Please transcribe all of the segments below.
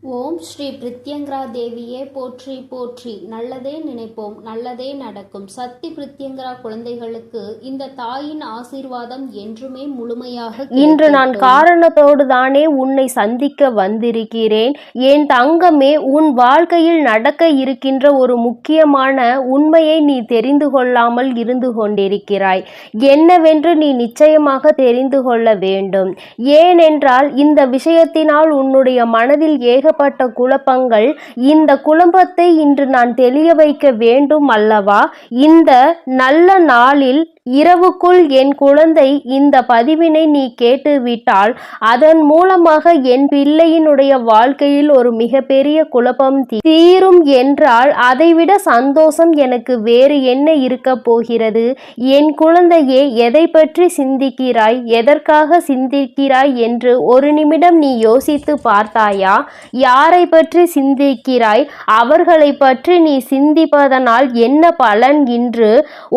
ஓம் ஸ்ரீ பிரித்யங்கரா தேவியே போற்றி போற்றி. நல்லதே நினைப்போம், நல்லதே நடக்கும். சக்தி பிரித்யங்கரா குழந்தைகளுக்கு இந்த தாயின் ஆசீர்வாதம் என்றுமே முழுமையாக இன்று நான் காரணத்தோடு தானே உன்னை சந்திக்க வந்திருக்கிறேன். என் தங்கமே, உன் வாழ்க்கையில் நடக்க இருக்கின்ற ஒரு முக்கியமான உண்மையை நீ தெரிந்து கொள்ளாமல் இருந்து கொண்டிருக்கிறாய். என்னவென்று நீ நிச்சயமாக தெரிந்து கொள்ள வேண்டும். ஏனென்றால் இந்த விஷயத்தினால் உன்னுடைய மனதில் ஏகப்பட்ட குழப்பங்கள். இந்த குழப்பத்தை இன்று நான் தெளிய வைக்க வேண்டும் அல்லவா? இந்த நல்ல நாளில் இரவுக்குள் என் குழந்தை இந்த பதிவினை நீ கேட்டுவிட்டால் அதன் மூலமாக என் பிள்ளையினுடைய வாழ்க்கையில் ஒரு மிகப்பெரிய குழப்பம் தீரும் என்றால் அதைவிட சந்தோஷம் எனக்கு வேறு என்ன இருக்க போகிறது? என் குழந்தையே, எதை பற்றி சிந்திக்கிறாய், எதற்காக சிந்திக்கிறாய் என்று ஒரு நிமிடம் நீ யோசித்து பார்த்தாயா? யாரை பற்றி சிந்திக்கிறாய்? அவர்களை பற்றி நீ சிந்திப்பதனால் என்ன பலன் என்று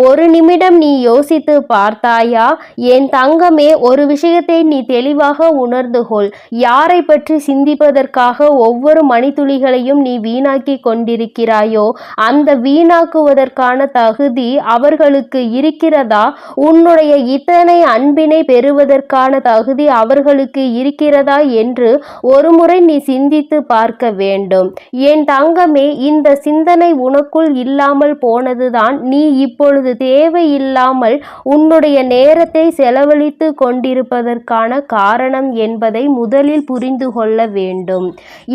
ஒரு நிமிடம் நீ யோசித்து பார்த்தாயா? என் தங்கமே, ஒரு விஷயத்தை நீ தெளிவாக உணர்ந்து கொள். யாரை பற்றி சிந்திப்பதற்காக ஒவ்வொரு மணித்துளிகளையும் நீ வீணாக்கி கொண்டிருக்கிறாயோ அந்த வீணாக்குவதற்கான தகுதி அவர்களுக்கு இருக்கிறதா? உன்னுடைய இத்தனை அன்பினை பெறுவதற்கான தகுதி அவர்களுக்கு இருக்கிறதா என்று ஒரு முறை நீ சிந்தித்து பார்க்க வேண்டும். என் தங்கமே, இந்த சிந்தனை உனக்குள் இல்லாமல் போனதுதான் நீ இப்பொழுது தேவையில்லாமல் உன்னுடைய நேரத்தை செலவழித்து கொண்டிருப்பதற்கான காரணம் என்பதை முதலில் புரிந்து கொள்ள வேண்டும்.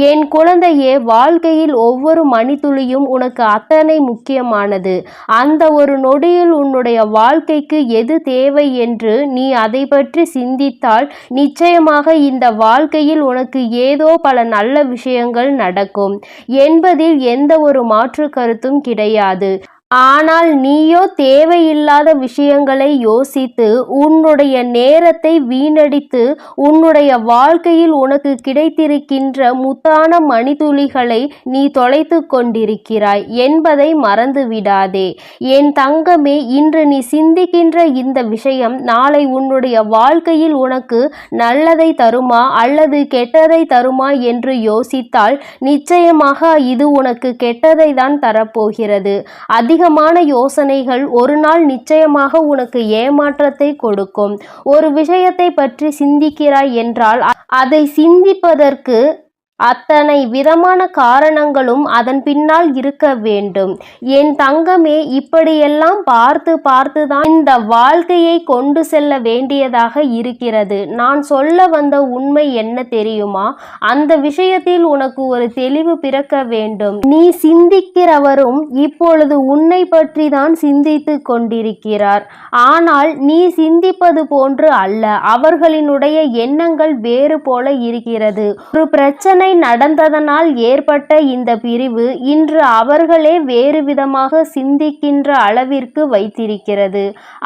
என் குழந்தையே, வாழ்க்கையில் ஒவ்வொரு மணித்துளியும் உனக்கு அத்தனை முக்கியமானது. அந்த ஒரு நொடியில் உன்னுடைய வாழ்க்கைக்கு எது தேவை என்று நீ அதை பற்றி சிந்தித்தால் நிச்சயமாக இந்த வாழ்க்கையில் உனக்கு ஏதோ பல நல்ல விஷயங்கள் நடக்கும் என்பதில் எந்த ஒரு மாற்று கருத்தும் கிடையாது. ஆனால் நீயோ தேவையில்லாத விஷயங்களை யோசித்து உன்னுடைய நேரத்தை வீணடித்து உன்னுடைய வாழ்க்கையில் உனக்கு கிடைத்திருக்கின்ற முத்தான மணித்துளிகளை நீ தொலைத்து கொண்டிருக்கிறாய் என்பதை மறந்து விடாதே. என் தங்கமே, இன்று நீ சிந்திக்கின்ற இந்த விஷயம் நாளை உன்னுடைய வாழ்க்கையில் உனக்கு நல்லதை தருமா அல்லது கெட்டதை தருமா என்று யோசித்தால் நிச்சயமாக இது உனக்கு கெட்டதை தான் தரப்போகிறது. அதிகமான யோசனைகள் ஒரு நாள் நிச்சயமாக உனக்கு ஏமாற்றத்தை கொடுக்கும். ஒரு விஷயத்தை பற்றி சிந்திக்கிறாய் என்றால் அதை சிந்திப்பதற்கு அத்தனை விதமான காரணங்களும் அதன் பின்னால் இருக்க வேண்டும். என் தங்கமே, இப்படியெல்லாம் பார்த்து பார்த்துதான் இந்த வாழ்க்கையை கொண்டு செல்ல வேண்டியதாக இருக்கிறது. நான் சொல்ல வந்த உண்மை என்ன தெரியுமா? அந்த விஷயத்தில் உனக்கு ஒரு தெளிவு பிறக்க வேண்டும். நீ சிந்திக்கிறவரும் இப்பொழுது உன்னை பற்றி தான் சிந்தித்து கொண்டிருக்கிறார். ஆனால் நீ சிந்திப்பது போன்று அல்ல. அவர்களினுடைய எண்ணங்கள் வேறு போல இருக்கிறது. ஒரு பிரச்சனை நடந்ததனால் ஏற்பட்ட இந்த பிரிவு இன்று அவர்களே வேறு விதமாக சிந்திக்கின்ற அளவிற்கு வைத்திருக்கிறது.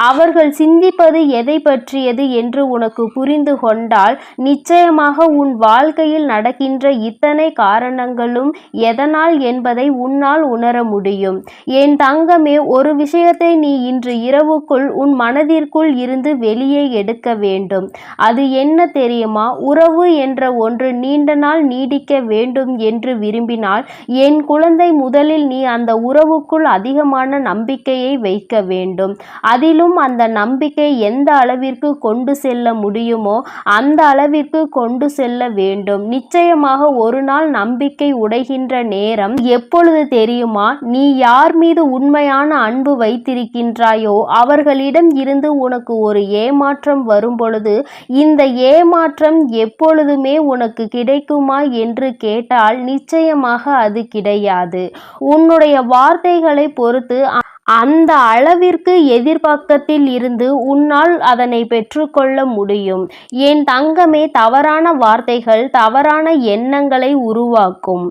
அவர்கள் சிந்திப்பது எதை பற்றியது என்று உனக்கு புரிந்து கொண்டால் நிச்சயமாக உன் வாழ்க்கையில் நடக்கின்ற இத்தனை காரணங்களும் எதனால் என்பதை உன்னால் உணர முடியும். என் தங்கமே, ஒரு விஷயத்தை நீ இன்று இரவுக்குள் உன் மனதிற்குள் இருந்து வெளியே எடுக்க வேண்டும். அது என்ன தெரியுமா? உறவு என்ற ஒன்று நீண்ட நாள் நீடிக்க வேண்டும் என்று விரும்பினால் என் குழந்தை, முதலில் நீ அந்த உறவுக்குள் அதிகமான நம்பிக்கையை வைக்க வேண்டும். அதிலும் அந்த நம்பிக்கை எந்த அளவிற்கு கொண்டு செல்ல முடியுமோ அந்த அளவிற்கு கொண்டு செல்ல வேண்டும். நிச்சயமாக ஒரு நாள் நம்பிக்கை உடைகின்ற நேரம் எப்பொழுது தெரியுமா? நீ யார் மீது உண்மையான அன்பு வைத்திருக்கின்றாயோ அவர்களிடம் இருந்து உனக்கு ஒரு ஏமாற்றம் வரும் பொழுது இந்த ஏமாற்றம் எப்பொழுதுமே உனக்கு கிடைக்குமா என்று கேட்டால் நிச்சயமாக அது கிடையாது. உன்னுடைய வார்த்தைகளை பொறுத்து அந்த அளவிற்கு எதிர்பக்கத்தில் இருந்து உன்னால் அதனை பெற்றுக்கொள்ள முடியும். என் தங்கமே, தவறான வார்த்தைகள் தவறான எண்ணங்களை உருவாக்கும்.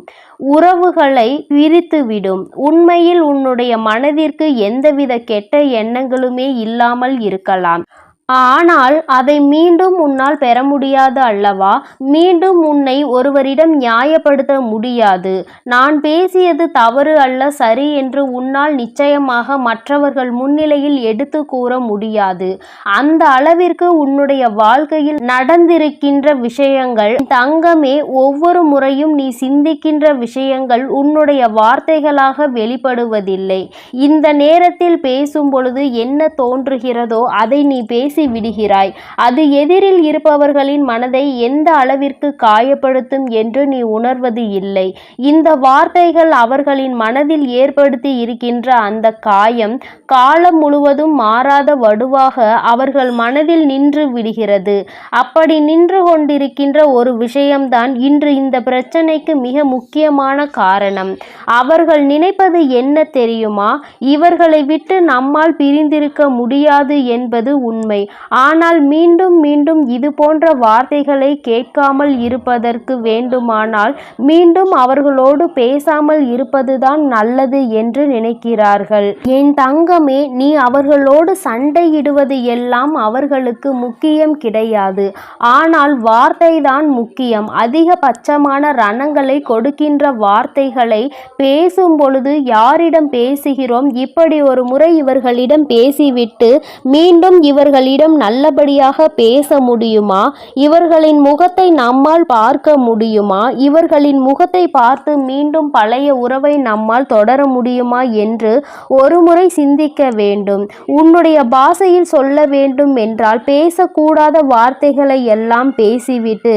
உறவுகளை பிரித்துவிடும். உண்மையில் உன்னுடைய மனதிற்கு எந்தவித கெட்ட எண்ணங்களுமே இல்லாமல் இருக்கலாம். ஆனால் அதை மீண்டும் உன்னால் பெற முடியாது அல்லவா? மீண்டும் உன்னை ஒருவரிடம் நியாயப்படுத்த முடியாது. நான் பேசியது தவறு அல்ல, சரி என்று உன்னால் நிச்சயமாக மற்றவர்கள் முன்னிலையில் எடுத்து கூற முடியாது. அந்த அளவிற்கு உன்னுடைய வாழ்க்கையில் நடந்திருக்கின்ற விஷயங்கள் தங்கமே, ஒவ்வொரு முறையும் நீ சிந்திக்கின்ற விஷயங்கள் உன்னுடைய வார்த்தைகளாக வெளிப்படுவதில்லை. இந்த நேரத்தில் பேசும் பொழுது என்ன தோன்றுகிறதோ அதை நீ பேசி விடுகிறாய். அது எதிரில் இருப்பவர்களின் மனதை எந்த அளவிற்கு காயப்படுத்தும் என்று நீ உணர்வது இல்லை. இந்த வார்த்தைகள் அவர்களின் மனதில் ஏற்படுத்தி இருக்கின்ற அந்த காயம் காலம் முழுவதும் மாறாத வடுவாக அவர்கள் மனதில் நின்று விடுகிறது. அப்படி நின்று கொண்டிருக்கின்ற ஒரு விஷயம்தான் இன்று இந்த பிரச்சனைக்கு மிக முக்கியமான காரணம். அவர்கள் நினைப்பது என்ன தெரியுமா? இவர்களை விட்டு நம்மால் பிரிந்திருக்க முடியாது என்பது உண்மை. ஆனால் மீண்டும் மீண்டும் இது போன்ற வார்த்தைகளை கேட்காமல் இருப்பதற்கு வேண்டுமானால் மீண்டும் அவர்களோடு பேசாமல் இருப்பதுதான் நல்லது என்று நினைக்கிறார்கள். என் தங்கமே, நீ அவர்களோடு சண்டையிடுவது எல்லாம் அவர்களுக்கு முக்கியம் கிடையாது. ஆனால் வார்த்தைதான் முக்கியம். அதிகபட்சமான ரணங்களை கொடுக்கின்ற வார்த்தைகளை பேசும் பொழுது யாரிடம் பேசுகிறோம்? இப்படி ஒரு முறை இவர்களிடம் பேசிவிட்டு மீண்டும் இவர்களிடம் நல்லபடியாக பேச முடியுமா? இவர்களின் முகத்தை நம்மால் பார்க்க முடியுமா? இவர்களின் முகத்தை பார்த்து மீண்டும் பழைய உறவை நம்மால் தொடர முடியுமா என்று ஒரு முறை சிந்திக்க வேண்டும். உன்னுடைய பாஷையில் சொல்ல வேண்டும் என்றால் பேசக்கூடாத வார்த்தைகளை எல்லாம் பேசிவிட்டு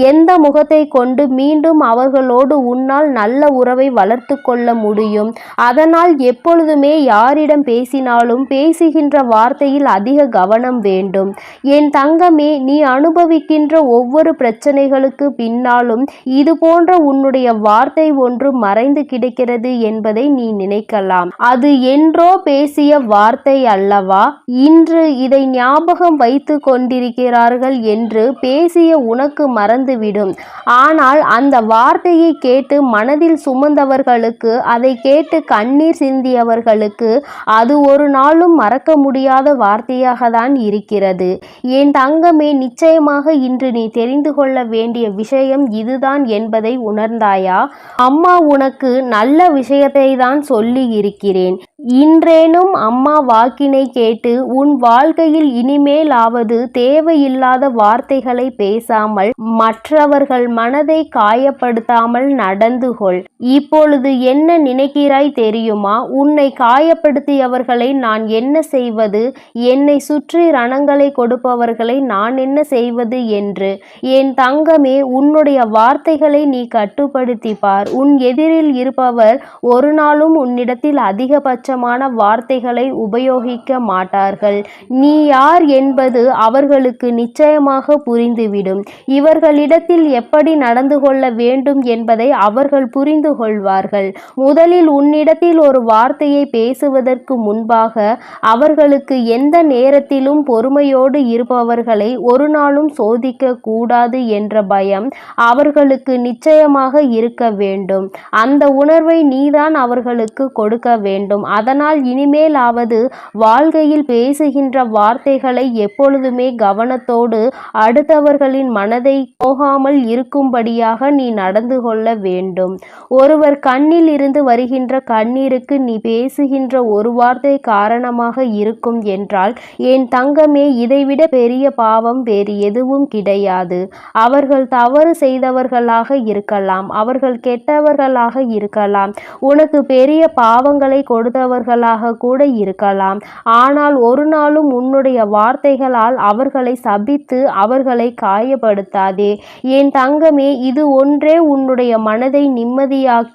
எந்த முகத்தை கொண்டு மீண்டும் அவர்களோடு உன்னால் நல்ல உறவை வளர்த்து கொள்ள முடியும்? அதனால் எப்பொழுதுமே யாரிடம் பேசினாலும் பேசுகின்ற வார்த்தையில் அதிக கவனம் வேண்டும். என் தங்கமே, நீ அனுபவிக்கின்ற ஒவ்வொரு பிரச்சனைகளுக்கு பின்னாலும் இது போன்ற உன்னுடைய வார்த்தை ஒன்று மறைந்து கிடக்கிறது என்பதை நீ நினைக்கலாம். அது என்றோ பேசிய வார்த்தை அல்லவா? இன்று இதை ஞாபகம் வைத்து கொண்டிருக்கிறார்கள் என்று பேசிய உனக்கு மறந்துவிடும். ஆனால் அந்த வார்த்தையை கேட்டு மனதில் சுமந்தவர்களுக்கு, அதை கேட்டு கண்ணீர் சிந்தியவர்களுக்கு அது ஒரு நாளும் மறக்க முடியாத வார்த்தையாக தான் இருக்கிறது. என் தங்கமே, நிச்சயமாக இன்று நீ தெரிந்து கொள்ள வேண்டிய விஷயம் இதுதான் என்பதை உணர்ந்தாயா? அம்மா உனக்கு நல்ல விஷயத்தை தான் சொல்லி இருக்கிறேன். இன்றேனும் அம்மா வாக்கினை கேட்டு உன் வாழ்க்கையில் இனிமேலாவது தேவையில்லாத வார்த்தைகளை பேசாமல் மற்றவர்கள் மனதை காயப்படுத்தாமல் நடந்து கொள். இப்பொழுது என்ன நினைக்கிறாய் தெரியுமா? உன்னை காயப்படுத்தியவர்களை நான் என்ன செய்வது, என்னை சுற்றி ரணங்களை கொடுப்பவர்களை நான் என்ன செய்வது என்று. என் தங்கமே, உன்னுடைய வார்த்தைகளை நீ கட்டுப்படுத்தி பார். உன் எதிரில் இருப்பவர் ஒரு நாளும் உன்னிடத்தில் அதிகபட்சமான வார்த்தைகளை உபயோகிக்க மாட்டார்கள். நீ யார் என்பது அவர்களுக்கு நிச்சயமாக புரிந்துவிடும். இவர்களிடத்தில் எப்படி நடந்து கொள்ள வேண்டும் என்பதை அவர்கள் புரிந்து கொள்வார்கள். முதலில் உன்னிடத்தில் ஒரு வார்த்தையை பேசுவதற்கு முன்பாக அவர்களுக்கு எந்த நேரத்திலும் பொறுமையோடு இருப்பவர்களை ஒரு நாளும் சோதிக்க கூடாது என்ற பயம் அவர்களுக்கு நிச்சயமாக இருக்க வேண்டும். அந்த உணர்வை நீதான் அவர்களுக்கு கொடுக்க வேண்டும். அதனால் இனிமேலாவது வாழ்க்கையில் பேசுகின்ற வார்த்தைகளை எப்பொழுதுமே கவனத்தோடு அடுத்தவர்களின் மனதை போகாமல் இருக்கும்படியாக நீ நடந்து கொள்ள வேண்டும். ஒருவர் கண்ணில் இருந்து வருகின்ற கண்ணீருக்கு நீ பேசுகின்ற ஒரு வார்த்தை காரணமாக இருக்கும் என்றால் என் தங்கமே, இதைவிட பெரிய பாவம் வேறு எதுவும் கிடையாது. அவர்கள் தவறு செய்தவர்களாக இருக்கலாம், அவர்கள் கெட்டவர்களாக இருக்கலாம், உனக்கு பெரிய பாவங்களை கொடுத்தவர்களாக கூட இருக்கலாம். ஆனால் ஒரு நாளும் உன்னுடைய வார்த்தைகளால் அவர்களை சபித்து அவர்களை காயப்படுத்தாதே. என் தங்கமே, இது ஒன்றே உன்னுடைய மனதை நிம்மதியாக்க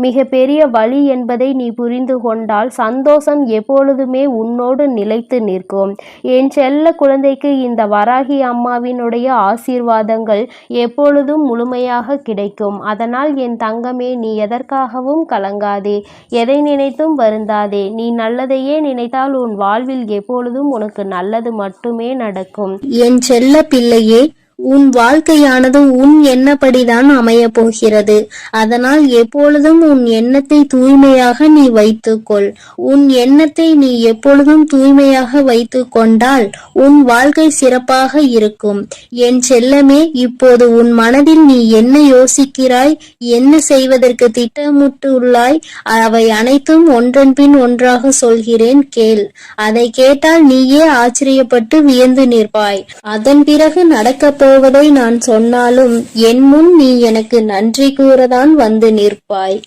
மிக பெரிய வழி என்பதை நீ புரிந்து கொண்டால் சந்தோஷம் எப்பொழுதுமே உன்னோடு நிலைத்து நிற்கும். என் செல்ல குழந்தைக்கு இந்த வராகி அம்மாவினுடைய ஆசீர்வாதங்கள் எப்பொழுதும் முழுமையாக கிடைக்கும். அதனால் என் தங்கமே, நீ எதற்காகவும் கலங்காதே, எதை நினைத்தும் வருந்தாதே. நீ நல்லதையே நினைத்தால் உன் வாழ்வில் எப்பொழுதும் உனக்கு நல்லது மட்டுமே நடக்கும். என் செல்ல பிள்ளையே, உன் வாழ்க்கையானது உன் எண்ணப்படிதான் அமையப் போகிறது. அதனால் எப்பொழுதும் உன் எண்ணத்தை தூய்மையாக நீ வைத்துக்கொள். உன் எண்ணத்தை நீ எப்பொழுதும் தூய்மையாக வைத்து கொண்டால் உன் வாழ்க்கை சிறப்பாக இருக்கும். என் செல்லமே, இப்போது உன் மனதில் நீ என்ன யோசிக்கிறாய், என்ன செய்வதற்கு திட்டமிட்டுள்ளாய், அவை அனைத்தும் ஒன்றன் பின் ஒன்றாக சொல்கிறேன், கேள். அதை கேட்டால் நீயே ஆச்சரியப்பட்டு வியந்து நிற்பாய். அதன் பிறகு நடக்கப் போவதை நான் சொன்னாலும் என் முன் நீ எனக்கு நன்றி கூறதான் வந்து நிற்பாய்.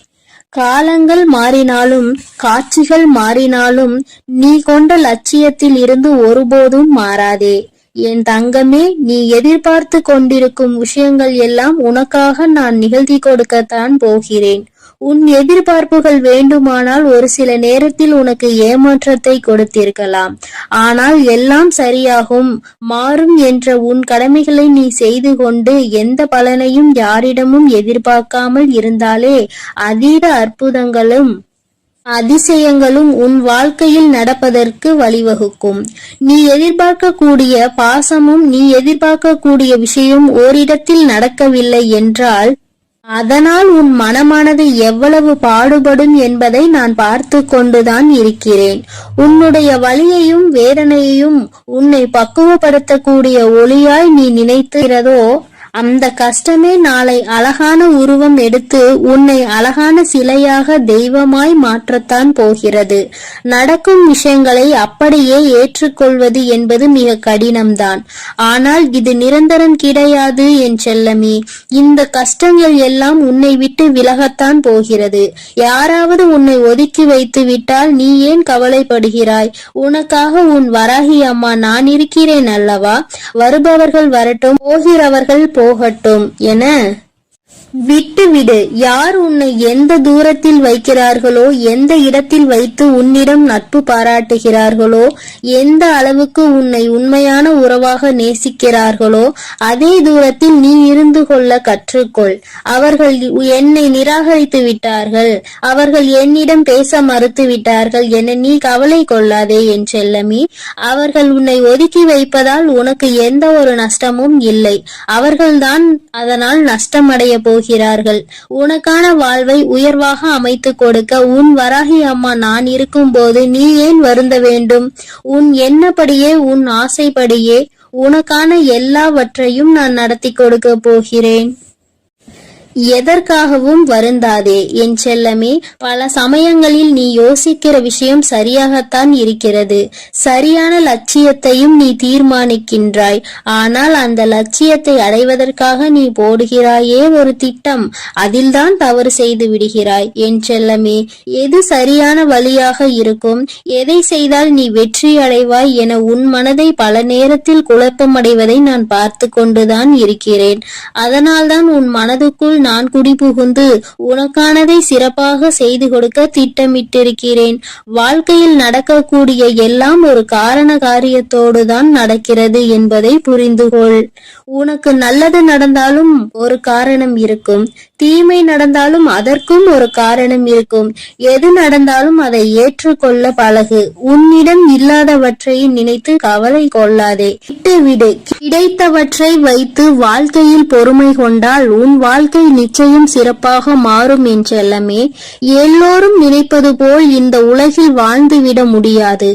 காலங்கள் மாறினாலும் காட்சிகள் மாறினாலும் நீ கொண்ட லட்சியத்தில் இருந்து ஒருபோதும் மாறாதே. என் தங்கமே, நீ எதிர்பார்த்து கொண்டிருக்கும் விஷயங்கள் எல்லாம் உனக்காக நான் நிகழ்த்தி கொடுக்கத்தான் போகிறேன். உன் எதிர்பார்ப்புகள் வேண்டுமானால் ஒரு சில நேரத்தில் உனக்கு ஏமாற்றத்தை கொடுத்திருக்கலாம். ஆனால் எல்லாம் சரியாகும், மாறும் என்ற உன் கடமைகளை நீ செய்து கொண்டு எந்த பலனையும் யாரிடமும் எதிர்பார்க்காமல் இருந்தாலே அதீத அற்புதங்களும் அதிசயங்களும் உன் வாழ்க்கையில் நடப்பதற்கு வழிவகுக்கும். நீ எதிர்பார்க்கக்கூடிய பாசமும் நீ எதிர்பார்க்கக்கூடிய விஷயம் ஓரிடத்தில் நடக்கவில்லை என்றால் அதனால் உன் மனமானது எவ்வளவு பாடுபடும் என்பதை நான் பார்த்து கொண்டுதான் இருக்கிறேன். உன்னுடைய வலியையும் வேதனையையும் உன்னை பக்குவப்படுத்தக்கூடிய ஒளியாய் நீ நினைக்கிறதோ அந்த கஷ்டமே நாளை அழகான உருவம் எடுத்து உன்னை அழகான சிலையாக தெய்வமாய் மாற்றத்தான் போகிறது. நடக்கும் விஷயங்களை அப்படியே ஏற்றுக்கொள்வது என்பது மிக கடினம்தான். ஆனால் இது நிரந்தரம் கிடையாது என் செல்லமே. இந்த கஷ்டங்கள் எல்லாம் உன்னை விட்டு விலகத்தான் போகிறது. யாராவது உன்னை ஒதுக்கி வைத்து விட்டால் நீ ஏன் கவலைப்படுகிறாய்? உனக்காக உன் வராகி அம்மா நான் இருக்கிறேன் அல்லவா? வருபவர்கள் வரட்டும், போகிறவர்கள் போகட்டும் என விட்டுவிடு. யார் உன்னை எந்த தூரத்தில் வைக்கிறார்களோ, எந்த இடத்தில் வைத்து உன்னிடம் நட்பு பாராட்டுகிறார்களோ, எந்த அளவுக்கு உன்னை உண்மையான உறவாக நேசிக்கிறார்களோ அதே தூரத்தில் நீ இருந்து கொள்ள கற்றுக்கொள். அவர்கள் என்னை நிராகரித்து விட்டார்கள், அவர்கள் என்னிடம் பேச மறுத்து விட்டார்கள் என நீ கவலை கொள்ளாதே என் செல்லமே. அவர்கள் உன்னை ஒதுக்கி வைப்பதால் உனக்கு எந்த ஒரு நஷ்டமும் இல்லை. அவர்கள்தான் அதனால் நஷ்டமடைய போகிறார்கள். உனக்கான வாழ்வை உயர்வாக அமைத்து கொடுக்க உன் வராகி அம்மா நான் இருக்கும் போது நீ ஏன் வருந்த வேண்டும்? உன் எண்ணப்படியே உன் ஆசைப்படியே உனக்கான எல்லாவற்றையும் நான் நடத்தி கொடுக்க போகிறேன். எதற்காகவும் வருந்தாதே என் செல்லமே. பல சமயங்களில் நீ யோசிக்கிற விஷயம் சரியாகத்தான் இருக்கிறது. சரியான லட்சியத்தையும் நீ தீர்மானிக்கின்றாய். ஆனால் அந்த லட்சியத்தை அடைவதற்காக நீ போடுகிறாயே ஒரு திட்டம், அதில்தான் தவறு செய்து விடுகிறாய் என் செல்லமே. எது சரியான வழியாக இருக்கும், எதை செய்தால் நீ வெற்றி அடைவாய் என உன் மனதை பல நேரத்தில் குழப்பமடைவதை நான் பார்த்து கொண்டுதான் இருக்கிறேன். அதனால்தான் உன் மனதுக்குள் நான் குடிபுகுந்து உனக்கானதை சிறப்பாக செய்து கொடுக்க திட்டமிட்டிருக்கிறேன். வாழ்க்கையில் நடக்கக்கூடிய எல்லாம் ஒரு காரண காரியத்தோடு தான் நடக்கிறது என்பதை புரிந்து கொள். உனக்கு நல்லது நடந்தாலும் ஒரு காரணம் இருக்கும், தீமை நடந்தாலும் அதற்கும் ஒரு காரணம் இருக்கும். எது நடந்தாலும் அதை ஏற்றுக்கொள்ள பழகு. உன்னிடம் இல்லாதவற்றை நினைத்து கவலை கொள்ளாதே, விட்டுவிடு. கிடைத்தவற்றை வைத்து வாழ்க்கையில் பொறுமை கொண்டால் உன் வாழ்க்கை நிச்சயம் சிறப்பாக மாறும் என் செல்லமே. எல்லோரும் நினைப்பது போல் இந்த உலகில் வாழ்ந்துவிட முடியாது.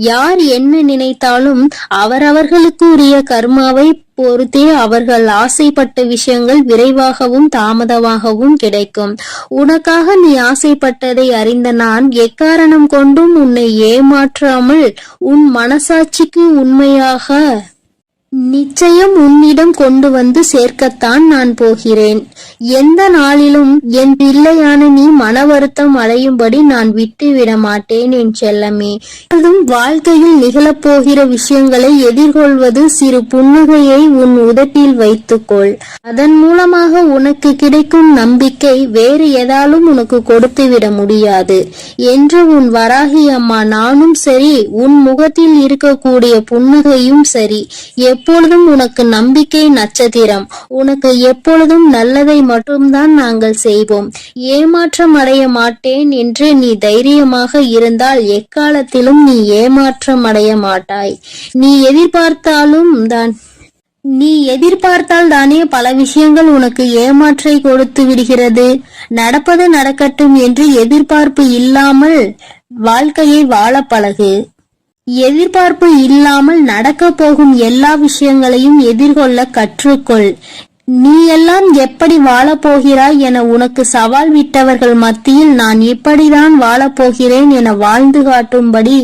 யார் என்ன நினைத்தாலும் அவரவர்களுக்கு உரிய கர்மாவை பொறுத்தே அவர்கள் ஆசைப்பட்ட விஷயங்கள் விரைவாகவும் தாமதமாகவும் கிடைக்கும். உனக்காக நீ ஆசைப்பட்டதை அறிந்த நான் எக்காரணம் கொண்டும் உன்னை ஏமாற்றாமல் உன் மனசாட்சிக்கு உண்மையாக நிச்சயம் உன்னிடம் கொண்டு வந்து சேர்க்கத்தான் நான் போகிறேன். எந்த நாளிலும் என் பிள்ளையான நீ மன வருத்தம் அடையும்படி நான் விட்டு விட மாட்டேன் என் செல்லமே. அதுவும் வாழ்க்கையில் நிகழப்போகிற விஷயங்களை எதிர்கொள்வது சிறு புன்னகையை உன் உதட்டில் வைத்துக்கொள். அதன் மூலமாக உனக்கு கிடைக்கும் நம்பிக்கை வேறு எதாலும் உனக்கு கொடுத்து விட முடியாது என்று உன் வராகி அம்மா நானும் சரி, உன் முகத்தில் இருக்கக்கூடிய புன்னகையும் சரி, எப்பொழுதும் உனக்கு நம்பிக்கை நட்சத்திரம். உனக்கு எப்பொழுதும் நல்லதை மட்டும்தான் நாங்கள் செய்வோம். ஏமாற்றம் அடைய மாட்டேன் என்று நீ தைரியமாக இருந்தால் எக்காலத்திலும் நீ ஏமாற்றம் அடைய மாட்டாய். நீ எதிர்பார்த்தாலும் தான் நீ எதிர்பார்த்தால் தானே பல விஷயங்கள் உனக்கு ஏமாற்றை கொடுத்து விடுகிறது. நடப்பது நடக்கட்டும் என்று எதிர்பார்ப்பு இல்லாமல் வாழ்க்கையை வாழ பழகு. எதிர்பார்ப்பு இல்லாமல் நடக்க போகும் எல்லா விஷயங்களையும் எதிர்கொள்ள கற்றுக்கொள். நீ எல்லாம் எப்படி வாழப்போகிறாய் என உனக்கு சவால் விட்டவர்கள் மத்தியில் நான் இப்படிதான் வாழப்போகிறேன் என வாழ்ந்து காட்டும்படி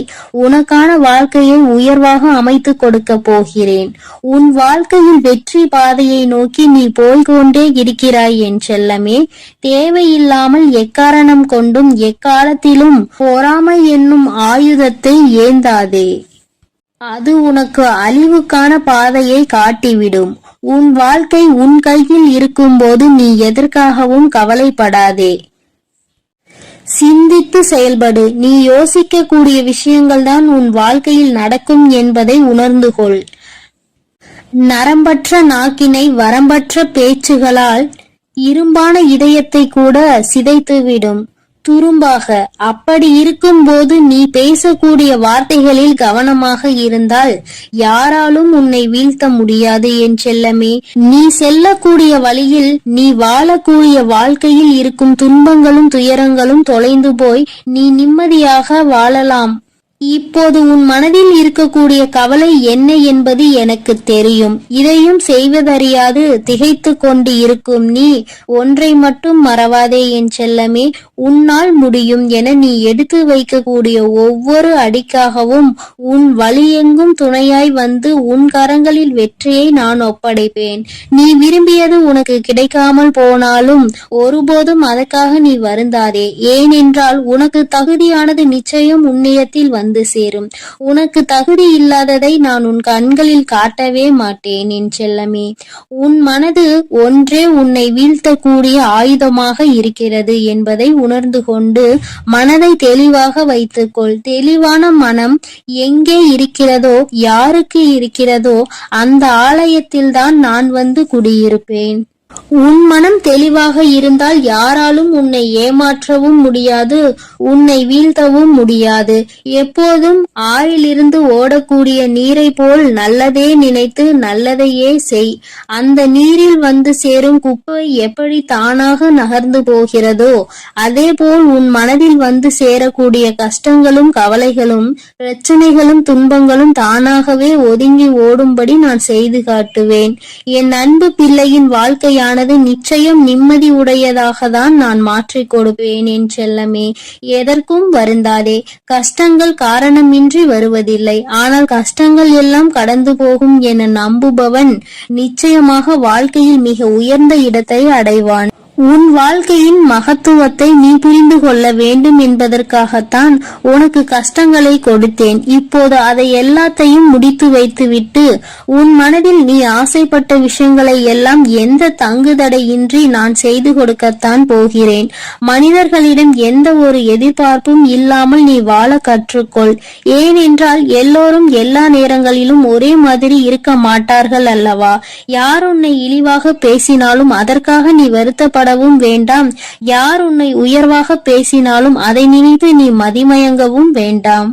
உனக்கான வாழ்க்கையை உயர்வாக அமைத்து கொடுக்க போகிறேன். உன் வாழ்க்கையில் வெற்றி பாதையை நோக்கி நீ போய்கொண்டே இருக்கிறாய் என் செல்லமே. தேவையில்லாமல் எக்காரணம் கொண்டும் எக்காலத்திலும் பொறாமை என்னும் ஆயுதத்தை ஏந்தாதே. அது உனக்கு அழிவுக்கான பாதையை காட்டிவிடும். உன் வாழ்க்கை உன் கையில் இருக்கும்போது நீ எதற்காகவும் கவலைப்படாதே. சிந்தித்து செயல்படு. நீ யோசிக்க கூடிய விஷயங்கள் தான் உன் வாழ்க்கையில் நடக்கும் என்பதை உணர்ந்து கொள். நரம்பற்ற நாக்கினை வரம்பற்ற பேச்சுகளால் இரும்பான இதயத்தை கூட சிதைத்துவிடும் துரும்பாக. அப்படி இருக்கும்போது நீ பேசக்கூடிய வார்த்தைகளில் கவனமாக இருந்தால் யாராலும் உன்னை வீழ்த்த முடியாது என் செல்லமே. நீ செல்லக்கூடிய வழியில், நீ வாழக்கூடிய வாழ்க்கையில் இருக்கும் துன்பங்களும் துயரங்களும் தொலைந்து போய் நீ நிம்மதியாக வாழலாம். இப்போது உன் மனதில் இருக்கக்கூடிய கவலை என்ன என்பது எனக்கு தெரியும். இதையும் செய்வதறியாது திகைத்து கொண்டு இருக்கும் நீ ஒன்றை மட்டும் மறவாதே என் செல்லமே. உன்னால் முடியும் என நீ எடுத்து வைக்கக்கூடிய ஒவ்வொரு அடிக்காகவும் உன் வழியெங்கும் துணையாய் வந்து உன் கரங்களில் வெற்றியை நான் ஒப்படைப்பேன். நீ விரும்பியது உனக்கு கிடைக்காமல் போனாலும் ஒருபோதும் அதற்காக நீ வருந்தாதே. ஏனென்றால் உனக்கு தகுதியானது நிச்சயம் உன்னிடத்தில் வந்து சேரும். உனக்கு தகுதி இல்லாததை நான் உன் கண்களில் காட்டவே மாட்டேன் என் செல்லமே. உன் மனது ஒன்றே உன்னை வீழ்த்தக்கூடிய ஆயுதமாக இருக்கிறது என்பதை உணர்ந்து கொண்டு மனதை தெளிவாக வைத்துக்கொள். தெளிவான மனம் எங்கே இருக்கிறதோ, யாருக்கு இருக்கிறதோ அந்த ஆலயத்தில்தான் நான் வந்து குடியிருப்பேன். உன் மனம் தெளிவாக இருந்தால் யாராலும் உன்னை ஏமாற்றவும் முடியாது, உன்னை வீழ்த்தவும் முடியாது. எப்போதும் ஆறிலிருந்து ஓடக்கூடிய நீரை போல் நல்லதே நினைத்து நல்லதையே செய். அந்த நீரில் வந்து சேரும் குப்பை எப்படி தானாக நகர்ந்து போகிறதோ அதே போல் உன் மனதில் வந்து சேரக்கூடிய கஷ்டங்களும் கவலைகளும் பிரச்சனைகளும் துன்பங்களும் தானாகவே ஒதுங்கி ஓடும்படி நான் செய்து காட்டுவேன். என் அன்பு பிள்ளையின் வாழ்க்கையானது நிச்சயம் நிம்மதி உடையதாக தான் நான் மாற்றிக் கொடுப்பேன் என் செல்லமே. எதற்கும் வருந்தாதே. கஷ்டங்கள் காரணமின்றி வருவதில்லை. ஆனால் கஷ்டங்கள் எல்லாம் கடந்து போகும் என நம்புபவன் நிச்சயமாக வாழ்க்கையில் மிக உயர்ந்த இடத்தை அடைவான். உன் வாழ்க்கையின் மகத்துவத்தை நீ புரிந்து கொள்ள வேண்டும் என்பதற்காகத்தான் உனக்கு கஷ்டங்களை கொடுத்தேன். இப்போது அதை எல்லாத்தையும் முடித்து வைத்துவிட்டு உன் மனதில் நீ ஆசைப்பட்ட விஷயங்களை எல்லாம் எந்த தங்குதடையின்றி நான் செய்து கொடுக்கத்தான் போகிறேன். மனிதர்களிடம் எந்த ஒரு எதிர்பார்ப்பும் இல்லாமல் நீ வாழ கற்றுக்கொள். ஏனென்றால் எல்லோரும் எல்லா நேரங்களிலும் ஒரே மாதிரி இருக்க மாட்டார்கள் அல்லவா? யார் உன்னை இழிவாக பேசினாலும் அதற்காக நீ வருத்தப்படவும் வேண்டாம். யார் உன்னை உயர்வாக பேசினாலும் அதை நினைத்து நீ மதிமயங்கவும் வேண்டாம்.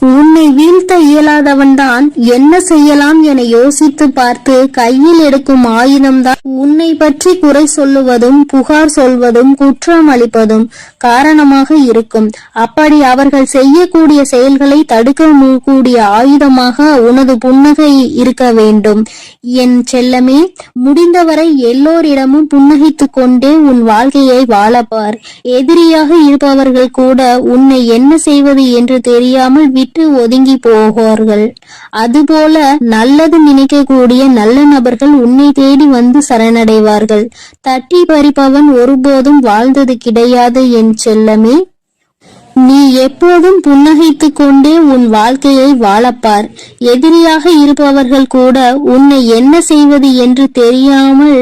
உன்னை வீழ்த்த இயலாதவன்தான் என்ன செய்யலாம் என யோசித்து பார்த்து கையில் எடுக்கும் ஆயுதம்தான் உன்னை பற்றி குறை சொல்லுவதும் புகார் சொல்வதும் குற்றம் அளிப்பதும் காரணமாக இருக்கும். அப்படி அவர்கள் செய்யக்கூடிய செயல்களை தடுக்க கூடிய ஆயுதமாக உனது புன்னகை இருக்க வேண்டும் என் செல்லமே. முடிந்தவரை எல்லோரிடமும் புன்னகைத்து கொண்டே உன் வாழ்க்கையை வாழப்பார். எதிரியாக இருப்பவர்கள் கூட உன்னை என்ன செய்வது என்று தெரியாமல் விட்டு ஒதுங்கி போவார்கள். அதுபோல நல்லது நினைக்கக்கூடிய நல்ல நபர்கள் உன்னை தேடி வந்து சரணடைவார்கள். தட்டி பறிப்பவன் ஒருபோதும் வாழ்ந்தது கிடையாது என் செல்லமே. நீ எப்போதும் புன்னகைத்து கொண்டே உன் வாழ்க்கையை வாழப்பார். எதிரியாக இருப்பவர்கள் கூட உன்னை என்ன செய்வது என்று தெரியாமல்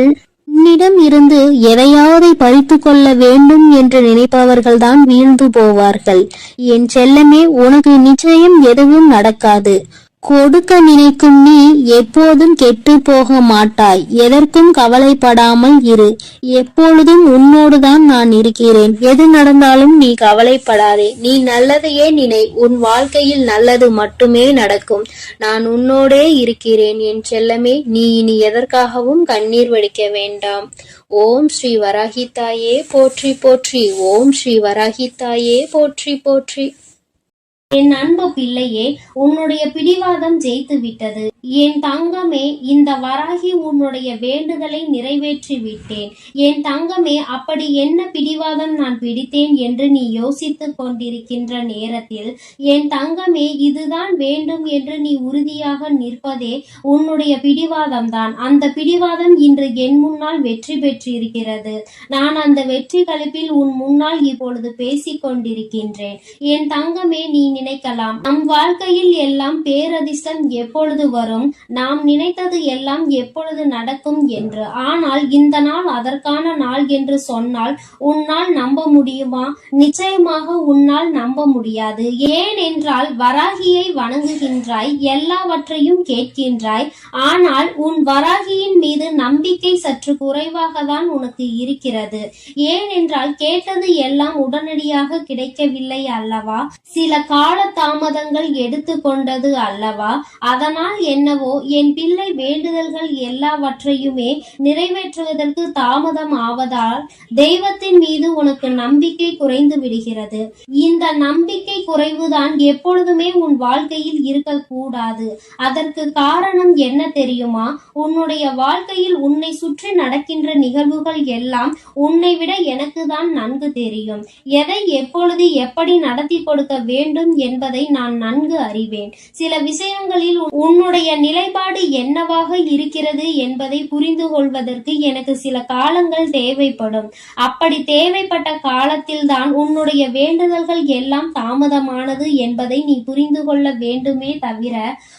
உன்னிடம் இருந்து எதையாவது பறித்து கொள்ள வேண்டும் என்று நினைப்பவர்கள்தான் வீழ்ந்து போவார்கள். என் செல்லமே, உனக்கு நிச்சயம் எதுவும் நடக்காது. கொடுக்க நினைக்கும் நீ எப்போதும் கெட்டு போக மாட்டாய். எதற்கும் கவலைப்படாமல் இரு. எப்பொழுதும் உன்னோடுதான் நான் இருக்கிறேன். எது நடந்தாலும் நீ கவலைப்படாதே. நீ நல்லதையே நினை. உன் வாழ்க்கையில் நல்லது மட்டுமே நடக்கும். நான் உன்னோடே இருக்கிறேன் என் செல்லமே. நீ இனி எதற்காகவும் கண்ணீர் வடிக்க வேண்டாம். ஓம் ஸ்ரீ வராகித்தாயே போற்றி போற்றி. ஓம் ஸ்ரீ வராகித்தாயே போற்றி போற்றி. என் அன்பு பிள்ளையே, உன்னுடைய பிடிவாதம் ஜெயித்து விட்டது. என் தங்கமே, இந்த வராகி உன்னுடைய வேண்டுதலை நிறைவேற்றி விட்டேன். என் தங்கமே, அப்படி என்ன பிடிவாதம் நான் பிடித்தேன் என்று நீ யோசித்துக் கொண்டிருக்கின்ற நேரத்தில், என் தங்கமே, இதுதான் வேண்டும் என்று நீ உறுதியாக நிற்பதே உன்னுடைய பிடிவாதம்தான். அந்த பிடிவாதம் இன்று என் முன்னால் வெற்றி பெற்றிருக்கிறது. நான் அந்த வெற்றி களிப்பில் உன் முன்னால் இப்பொழுது பேசிக் கொண்டிருக்கின்றேன். என் தங்கமே, நீ நினைக்கலாம், நம் வாழ்க்கையில் எல்லாம் பேரதிர்ஷ்டம் எப்பொழுது வரும், நாம் நினைத்தது எல்லாம் எப்பொழுது நடக்கும் என்று. ஆனால் இந்த நாள் அதற்கான நாள் என்று சொன்னால் உன்னால் நம்ப முடியுமா? நிச்சயமாக உன்னால் நம்ப முடியாது. ஏனென்றால் வராகியை வணங்குகின்றாய், எல்லாவற்றையும் கேட்கின்றாய். ஆனால் உன் வராகியின் மீது நம்பிக்கை சற்று குறைவாக தான் உனக்கு இருக்கிறது. ஏனென்றால் கேட்டது எல்லாம் உடனடியாக கிடைக்கவில்லை அல்லவா? சில கால தாமதங்கள் எடுத்துக்கொண்டது அல்லவா? அதனால் என்னவோ என் பிள்ளை வேண்டுதல்கள் எல்லாவற்றையுமே நிறைவேற்றுவதற்கு தாமதம் ஆவதால் தெய்வத்தின் மீது உனக்கு நம்பிக்கை குறைந்து விடுகிறது. இந்த நம்பிக்கை குறைவுதான் எப்பொழுதுமே உன் வாழ்க்கையில் இருக்கக்கூடாது. அதற்கு காரணம் என்ன தெரியுமா? உன்னுடைய வாழ்க்கையில் உன்னை சுற்றி நடக்கின்ற நிகழ்வுகள் எல்லாம் உன்னை விட எனக்கு தான் நன்கு தெரியும். எதை எப்பொழுது எப்படி நடத்தி கொடுக்க வேண்டும் என்பதை நான் நன்கு அறிவேன். சில விஷயங்களில் உன்னுடைய நிலைப்பாடு என்னவாக இருக்கிறது என்பதை புரிந்து கொள்வதற்கு எனக்கு சில காலங்கள் தேவைப்படும். அப்படி தேவைப்பட்ட காலத்தில் தான் உன்னுடைய வேண்டுதல்கள் எல்லாம் தாமதமானது என்பதை நீ புரிந்து கொள்ள வேண்டுமே தவிர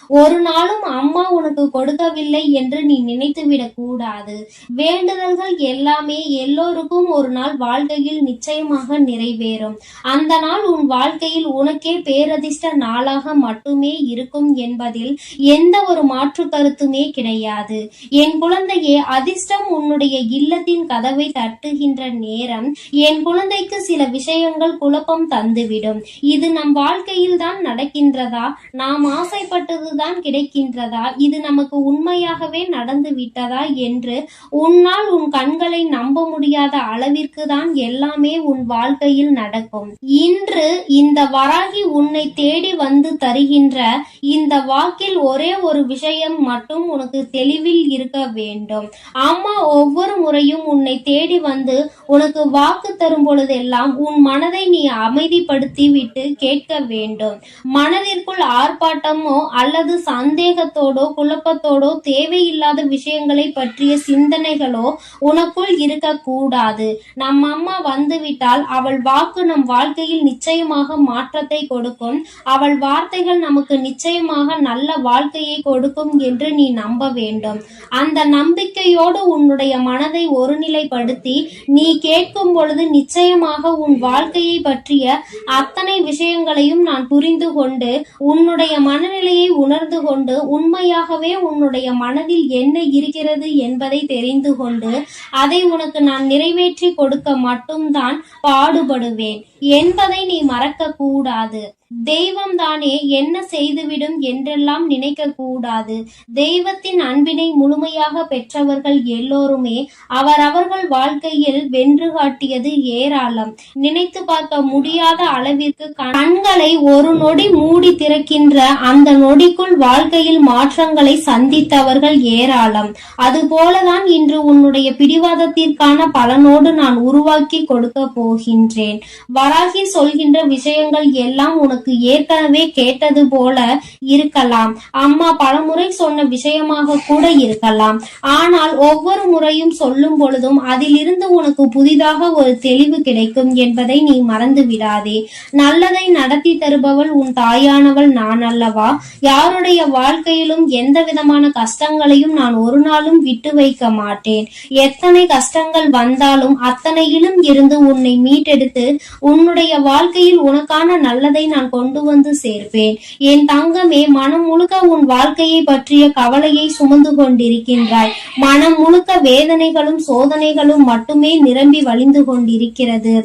ஒரு நாளும் அம்மா உனக்கு கொடுக்கவில்லை என்று நீ நினைத்துவிடக் கூடாது. வேண்டுதல்கள் எல்லாமே எல்லோருக்கும் ஒரு நாள் வாழ்க்கையில் நிச்சயமாக நிறைவேறும். அந்த நாள் உன் வாழ்க்கையில் உனக்கே பேரதிர்ஷ்ட நாளாக மட்டுமே இருக்கும் என்பதில் எந்த ஒரு மாற்று கருத்துமே கிடையாது. என் குழந்தையே, அதிர்ஷ்டம் உன்னுடைய இல்லத்தின் கதவை தட்டுகின்ற நேரம் என் குழந்தைக்கு சில விஷயங்கள் குழப்பம் தந்துவிடும். இது நம் வாழ்க்கையில் தான் நடக்கின்றதா? நாம் ஆசைப்பட்டதுதான் கிடைக்கின்றதா? இது நமக்கு உண்மையாகவே நடந்து விட்டதா என்று உன்னால் உன் கண்களை நம்ப முடியாத அளவிற்கு தான் எல்லாமே உன் வாழ்க்கையில் நடக்கும். இன்று இந்த வராகி உன்னை தேடி வந்து தருகின்ற இந்த வாக்கில் ஒரே ஒரு விஷயம் மட்டும் உனக்கு தெளிவில் இருக்க வேண்டும். அம்மா ஒவ்வொரு முறையும் உன்னை தேடி வந்து உனக்கு வாக்கு தரும் பொழுதெல்லாம் உன் மனதை நீ அமைதிப்படுத்தி விட்டு கேட்க வேண்டும். மனதிற்குள் ஆர்ப்பாட்டமோ அல்லது சந்தேகத்தோடோ குழப்பத்தோடோ தேவையில்லாத விஷயங்களை பற்றிய சிந்தனைகளோ உனக்குள் இருக்கக்கூடாது. நம் அம்மா வந்துவிட்டால் அவள் வாக்கு நம் வாழ்க்கையில் நிச்சயமாக மாற்றத்தை கொடுக்கும். அவள் வார்த்தைகள் நமக்கு நிச்சயமாக நல்ல வாழ்க்கையை கொடுக்கும் என்று நீ நம்ப வேண்டும். அந்த நம்பிக்கையோடு உன்னுடைய மனதை ஒருநிலைப்படுத்தி நீ கேட்கும் பொழுது நிச்சயமாக உன் வாழ்க்கையை பற்றிய அத்தனை விஷயங்களையும் நான் புரிந்து கொண்டு உன்னுடைய மனநிலையை உணர்ந்து கொண்டு உண்மையாகவே உன்னுடைய மனதில் என்ன இருக்கிறது என்பதை தெரிந்து கொண்டு அதை உனக்கு நான் நிறைவேற்றி கொடுக்க மட்டும்தான் பாடுபடுவேன் என்பதை நீ மறக்க கூடாது. தெய்வம் தானே என்ன செய்துவிடும் என்றெல்லாம் நினைக்க கூடாது. தெய்வத்தின் அன்பினை முழுமையாக பெற்றவர்கள் எல்லோருமே அவரவர்கள் வாழ்க்கையில் வென்று காட்டியது ஏராளம். நினைத்து பார்க்க முடியாத அளவிற்கு கண்களை ஒரு நொடி மூடி திறக்கின்ற அந்த நொடிக்குள் வாழ்க்கையில் மாற்றங்களை சந்தித்தவர்கள் ஏராளம். அதுபோலதான் இன்று உன்னுடைய பிடிவாதத்திற்கான பலனோடு நான் உருவாக்கி கொடுக்க போகின்றேன். வராகி சொல்கின்ற விஷயங்கள் எல்லாம் உனக்கு ஏற்கனவே கேட்டது போல இருக்கலாம். அம்மா பலமுறை சொன்ன விஷயமாக கூட இருக்கலாம். ஆனால் ஒவ்வொரு முறையும் சொல்லும் பொழுதும் அதிலிருந்து உனக்கு புதிதாக ஒரு தெளிவு கிடைக்கும் என்பதை நீ மறந்து விடாதே. நல்லதை நடத்தி தருபவள் உன் தாயானவள் நான் அல்லவா? யாருடைய வாழ்க்கையிலும் எந்த விதமான கஷ்டங்களையும் நான் ஒரு நாளும் விட்டு வைக்க மாட்டேன். எத்தனை கஷ்டங்கள் வந்தாலும் அத்தனையிலும் இருந்து உன்னை மீட்டெடுத்து உன்னுடைய வாழ்க்கையில் உனக்கான நல்லதை நான் கொண்டு வந்து சேர்ப்பேன். என் தங்கமே, மனம் முழுக்க உன் வாழ்க்கையை பற்றிய கவலையை சுமந்து கொண்டிருக்கின்றாய். மனம் முழுக்க வேதனைகளும் சோதனைகளும் மட்டுமே நிரம்பி வழிந்து கொண்டிருக்கிறது.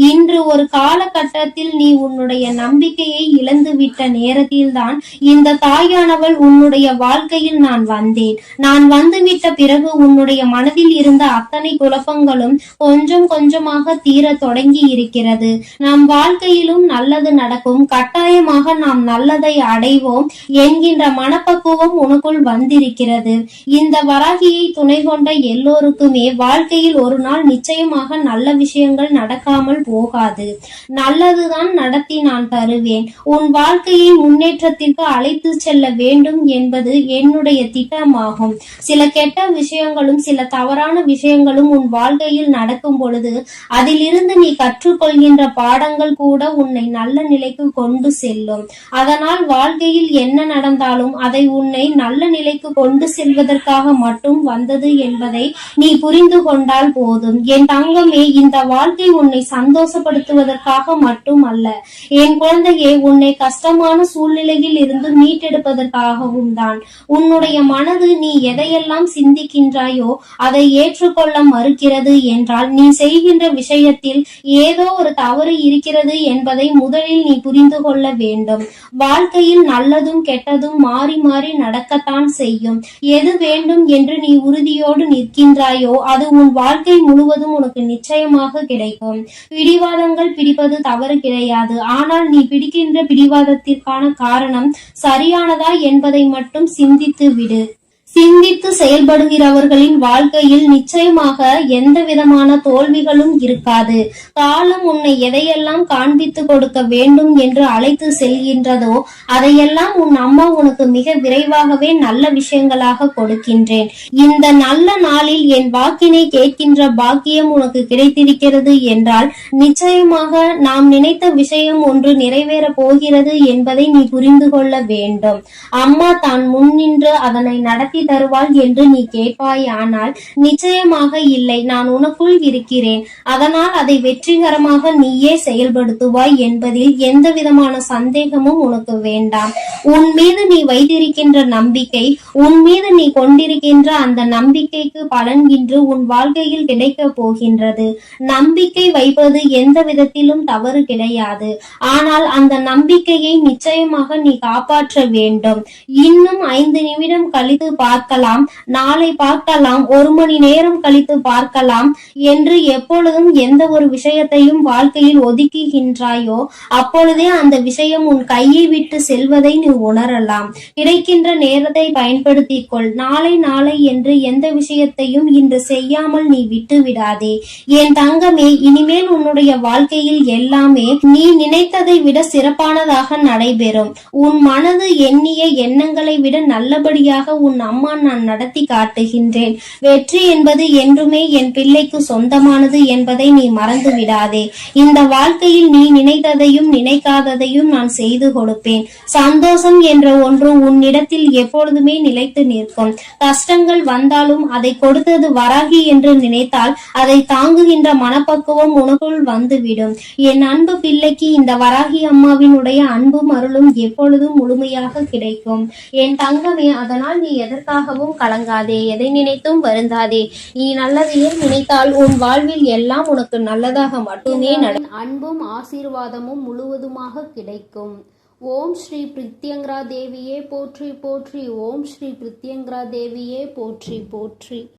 இன்று ஒரு காலகட்டத்தில் நீ உன்னுடைய நம்பிக்கையை இழந்துவிட்ட நேரத்தில்தான் இந்த தாயானவள் உன்னுடைய வாழ்க்கையில் நான் வந்தேன். நான் வந்துவிட்ட பிறகு உன்னுடைய மனதில் இருந்த அத்தனை குழப்பங்களும் கொஞ்சம் கொஞ்சமாக தீர தொடங்கி இருக்கிறது. நம் வாழ்க்கையிலும் நல்லது நடக்கும், கட்டாயமாக நாம் நல்லதை அடைவோம் என்கின்ற மனப்பக்குவம் உனக்குள் வந்திருக்கிறது. இந்த வராகியை துணை கொண்ட எல்லோருக்குமே வாழ்க்கையில் ஒரு நாள் நிச்சயமாக நல்ல விஷயங்கள் நடக்காமல் போகாது. நல்லதுதான் நடத்தி நான் தருவேன். உன் வாழ்க்கையை முன்னேற்றத்திற்கு அழைத்து செல்ல வேண்டும் என்பது என்னுடைய திட்டமாகும். சில கெட்ட விஷயங்களும் சில தவறான விஷயங்களும் உன் வாழ்க்கையில் நடக்கும் பொழுது அதிலிருந்து நீ கற்றுக்கொள்கின்ற பாடங்கள் கூட உன்னை நல்ல நிலைக்கு கொண்டு செல்லும். அதனால் வாழ்க்கையில் என்ன நடந்தாலும் அதை உன்னை நல்ல நிலைக்கு கொண்டு செல்வதற்காக மட்டும் வந்தது என்பதை நீ புரிந்து கொண்டால் போதும். என் தங்கமே, இந்த வாழ்க்கை உன்னை சந்தோஷப்படுத்துவதற்காக மட்டும் அல்ல என் குழந்தையே, உன்னை கஷ்டமான சூழ்நிலையில் இருந்து மீட்டெடுப்பதற்காகவும் தான். உன்னுடைய மனது நீ எதையெல்லாம் சிந்திக்கின்றாயோ அதை ஏற்றுக்கொள்ள மறுக்கிறது என்றால் நீ செய்கின்ற விஷயத்தில் ஏதோ ஒரு தவறு இருக்கிறது என்பதை முதலில் நீ புரிந்து கொள்ள வேண்டும். வாழ்க்கையில் நல்லதும் கெட்டதும் மாறி மாறி நடக்கத்தான் செய்யும். எது வேண்டும் என்று நீ உறுதியோடு நிற்கின்றாயோ அது உன் வாழ்க்கை முழுவதும் உனக்கு நிச்சயமாக கிடைக்கும். பிடிவாதங்கள் பிடிப்பது தவறு கிடையாது. ஆனால் நீ பிடிக்கின்ற பிடிவாதத்திற்கான காரணம் சரியானதா என்பதை மட்டும் சிந்தித்து விடு. சிந்தித்து செயல்படுகிறவர்களின் வாழ்க்கையில் நிச்சயமாக எந்த விதமான தோல்விகளும் இருக்காது. காலம் உன்னை எதையெல்லாம் காண்பித்து கொடுக்க வேண்டும் என்று அழைத்து செல்கின்றதோ அதையெல்லாம் உன் அம்மா உனக்கு மிக விரைவாகவே நல்ல விஷயங்களாக கொடுக்கின்றேன். இந்த நல்ல நாளில் என் வாக்கினை கேட்கின்ற பாக்கியம் உனக்கு கிடைத்திருக்கிறது என்றால் நிச்சயமாக நாம் நினைத்த விஷயம் ஒன்று நிறைவேற போகிறது என்பதை நீ புரிந்து கொள்ள வேண்டும். அம்மா தான் முன்னின்று அதனை நடத்தி தருவாள் என்று நீ கேட்பாய். ஆனால் நிச்சயமாக இல்லை, நான் உனக்குள் இருக்கிறேன். அதனால் அதை வெற்றிகரமாக நீயே செயல்படுத்துவாய் என்பதில் எந்த விதமான சந்தேகமும் உனக்கு வேண்டாம். உன் மீது நீ வைத்திருக்கின்ற நம்பிக்கை, உன் மீது நீ கொண்டிருக்கின்ற அந்த நம்பிக்கைக்கு பலன் இன்று உன் வாழ்க்கையில் கிடைக்க போகின்றது. நம்பிக்கை வைப்பது எந்த விதத்திலும் தவறு கிடையாது. ஆனால் அந்த நம்பிக்கையை நிச்சயமாக நீ காப்பாற்ற வேண்டும். இன்னும் 5 நிமிடம் கழித்து பார்க்கலாம், நாளை பார்க்கலாம், 1 மணி நேரம் கழித்து பார்க்கலாம் என்று எப்பொழுதும் எந்த ஒரு விஷயத்தையும் வாழ்க்கையில் ஒதுக்குகின்றாயோ அப்பொழுதே அந்த விஷயம் உன் கையை விட்டு செல்வதை நீ உணரலாம். கிடைக்கின்ற நேரத்தை பயன்படுத்திக் கொள். நாளை நாளை என்று எந்த விஷயத்தையும் இன்று செய்யாமல் நீ விட்டு விடாதே. என் தங்கமே, இனிமேல் உன்னுடைய வாழ்க்கையில் எல்லாமே நீ நினைத்ததை விட சிறப்பானதாக நடைபெறும். உன் மனது எண்ணிய எண்ணங்களை விட நல்லபடியாக உன் அம்மா நான் நடத்தி காட்டுகின்றேன். வெற்றி என்பது என்றுமே என் பிள்ளைக்கு சொந்தமானது என்பதை நீ மறந்து விடாதே. இந்த வாழ்க்கையில் நீ நினைத்ததையும் நினைக்காததையும் நான் செய்து கொடுப்பேன். சந்தோஷம் என்ற ஒன்று உன்னிடத்தில் எப்பொழுதுமே நிலைத்து நிற்கும். கஷ்டங்கள் வந்தாலும் அதை கொடுத்தது வராகி என்று நினைத்தால் அதை தாங்குகின்ற மனப்பக்குவம் உனக்குள் வந்துவிடும். என் அன்பு பிள்ளைக்கு இந்த வராகி அம்மாவினுடைய அன்பும் அருளும் எப்பொழுதும் முழுமையாக கிடைக்கும். என் தங்கமே, அதனால் நீ எதற்காகவும் கலங்காதே, எதை நினைத்தும் வருந்தாதே. நீ நல்லதையே நினைத்தால் உன் வாழ்வில் எல்லாம் உனக்கு நல்லதாக மட்டுமே நடக்கும். அன்பும் ஆசீர்வாதமும் முழுவதுமாக கிடைக்கும். ஓம் ஸ்ரீ பிரித்யங்கரா தேவியே போற்றி போற்றி. ஓம் ஸ்ரீ பிரித்யங்கரா தேவியே போற்றி போற்றி.